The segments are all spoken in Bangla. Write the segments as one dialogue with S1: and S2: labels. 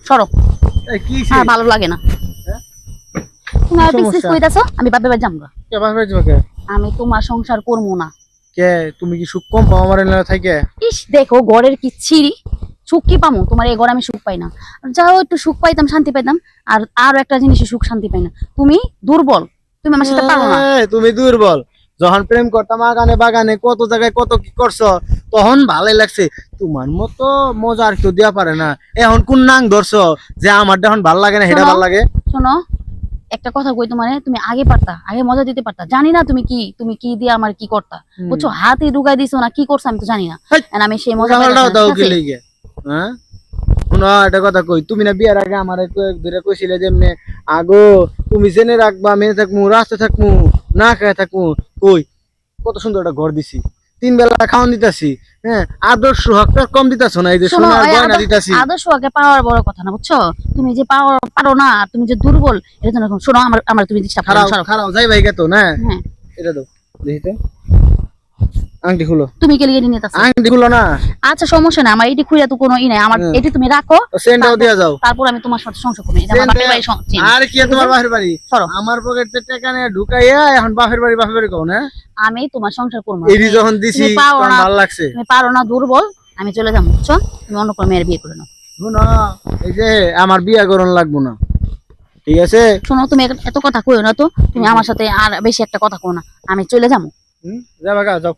S1: সরো।
S2: কি
S1: হ্যাঁ ভালো লাগে না। তুমি আর বিজনেস কইতাছো, আমি বাপের বাড়ি যামগা।
S2: কে বাপের যাবে?
S1: আমি তোমার সংসার করবো না।
S2: কে তুমি কি সুখ কম পাও আমার এলাকা থেকে?
S1: ইস দেখো ঘরের কি ছিড়ি, সুখ কি পামু? তোমার এই ঘরে আমি সুখ পাই না। যাও একটু সুখ পাইতাম, শান্তি পাইতাম। আর আরো একটা জিনিসে সুখ শান্তি পাই না। তুমি দুর্বল, তুমি আমার সাথে পারো না।
S2: তুমি দুর্বল। যখন প্রেম করতাম আগানে বাগানে কত জায়গায় কত কি করছো, তখন ভালোই লাগছে। তোমার মতো মজা আর কেউ দেওয়া পারে না। এখন কোন নাং ধরছো যে আমার এখন ভাল লাগে না, সেটা ভাল লাগে?
S1: শোনো একটা কথা কই তোমারে, তুমি আগে পারতা, আগে মজা দিতে পারতা। জানি না তুমি কি দিয়ে আমার কি করতা, বুঝছো? হাতে ঢুকাই দিছো না কি করছো আমি তো জানি না। আমি সেই মজা
S2: দাও কি লাগে? হ্যাঁ শোনো একটা কথা কই, তুমি না বিয়ার আগে আমার ধরে কইছিলে যে এমনি আগো তুমি জেনে রাখবা মেয়ে থাকমু রাস্তা থাকমু না খেয়ে থাকমু। কই কত সুন্দর একটা ঘর দিছি, 3 বেলা খাওয়ান দিতাছি। হ্যাঁ আদর্শ হকটা কম দিতাছ না, এই যে সোনার গয়না দিতাছি।
S1: আদর্শ হকে পাওয়ার বড় কথা না, বুঝছো? তুমি যে পারো না, তুমি যে দুর্বল, এটা জন্য শোনো আমার তুমি ডিস্টার্ব করো।
S2: খারাপ যাই ভাই গেতো না।
S1: হ্যাঁ
S2: এটা দাও দেখি তো, আংটি খুলো।
S1: তুমি কে লিয়ে নিতেছ?
S2: আংটি খুলো না।
S1: আচ্ছা সমস্যা না, আমার এটি খুঁড়ে তো কোনো ই নাই। আমার এটি তুমি রাখো,
S2: সেন্ডাও দিয়া যাও।
S1: তারপর আমি তোমার সাথে সংসার করব। এটা আমার বাপের বাড়ি।
S2: আর কি তোমার বাপের বাড়ি? আমার পকেটে টাকা নিয়ে ঢুকাইয়া এখন বাপের বাড়ি কও না? আমি
S1: তোমার সংসার করব।
S2: এডি যখন দিছি তখন ভালো লাগছে।
S1: তুমি পারো না, দুর্বল। আমি চলে যাবো, বুঝছো? তুমি অন্য কোনো মেয়ের বিয়ে করে নাও।
S2: শুনো এই যে আমার বিয়ে করন লাগবো না, ঠিক আছে?
S1: শোনো তুমি এত কথা কইও না তো। তুমি আমার সাথে আর বেশি একটা কথা কও না। আমি চলে যাবো।
S2: যাবা গা, যাও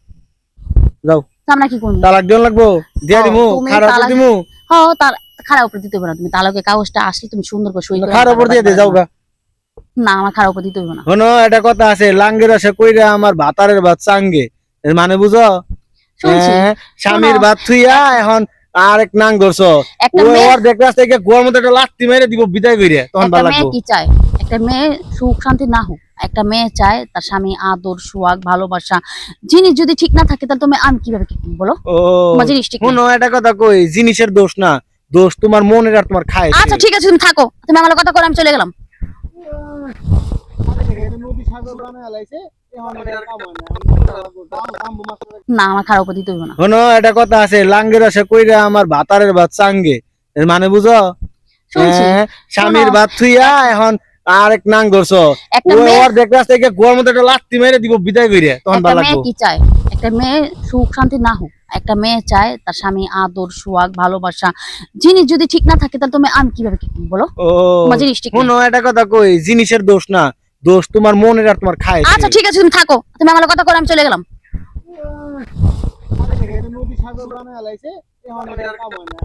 S2: যাও।
S1: আমরা কি করব?
S2: তালাক দিন লাগবো, দিয়া দিমু। খারাপ করে দিমু।
S1: হ্যাঁ তার খারাপ উপরে দিতে হবে না। তুমি তালাকের কাগজটা আসলে তুমি সুন্দর করে সই করে
S2: খারাপ উপর দিয়ে দে, যাও গা।
S1: না আমার খারাপ উপরে দিতে হবে না।
S2: শোনো একটা কথা আছে, লাঙ্গের আসে কইরা আমার ভাতারের ভাত চাঙ্গে, এর মানে বুঝো? স্বামীর ভাত থুইয়া এখন আরেক নাং ধরছো। ওর দেখলাস থেকে গোয়ার মধ্যে একটা লাত্তি মেরে দিব বিদায় কইরে, তখন ভালো লাগবে।
S1: কি চায় একটা মেয়ে? সুখ শান্তি না হোক, একটা মেয়ে চায় তার স্বামী আদর সোহাগ ভালোবাসা। জিনিস যদি ঠিক না থাকে তাহলে তুমি আমি কিভাবে কি বলো? তোমার জিনিস ঠিক।
S2: শোনো একটা কথা কই, জিনিসের দোষ না, দোষ তোমার মনের আর তোমার খায়।
S1: আচ্ছা ঠিক আছে তুমি থাকো, তুমি আমার কথা করে আমি চলে গেলাম। না আমার খারাপ উপর দিতে হবে না।
S2: শোনো একটা কথা আছে, লাঙ্গের আসে কইরা আমার ভাতারের ভাত চাঙ্গে, এর মানে বুঝো? স্বামীর ভাত থুইয়া এখন আরেক নাং ধরছো। ওর দেখলাস থেকে গোয়ার মধ্যে একটা লাত্তি মেরে দিব বিদায় কইরে, তখন ভালো লাগবে।
S1: কি চায় একটা মেয়ে? সুখ শান্তি না হোক, একটা মেয়ে চায় তার স্বামী আদর সোহাগ ভালোবাসা। জিনিস যদি ঠিক না থাকে তাহলে তুমি আমি কিভাবে কি বলো? তোমার জিনিস ঠিক।
S2: শোনো একটা কথা কই, জিনিসের দোষ না, দোষ তোমার মনের আর তোমার খায়।
S1: আচ্ছা ঠিক আছে তুমি থাকো, তুমি আমার কথা করে আমি চলে গেলাম। নদী সাগর বানায় লাইছে, এখন এটা কাম হয় না।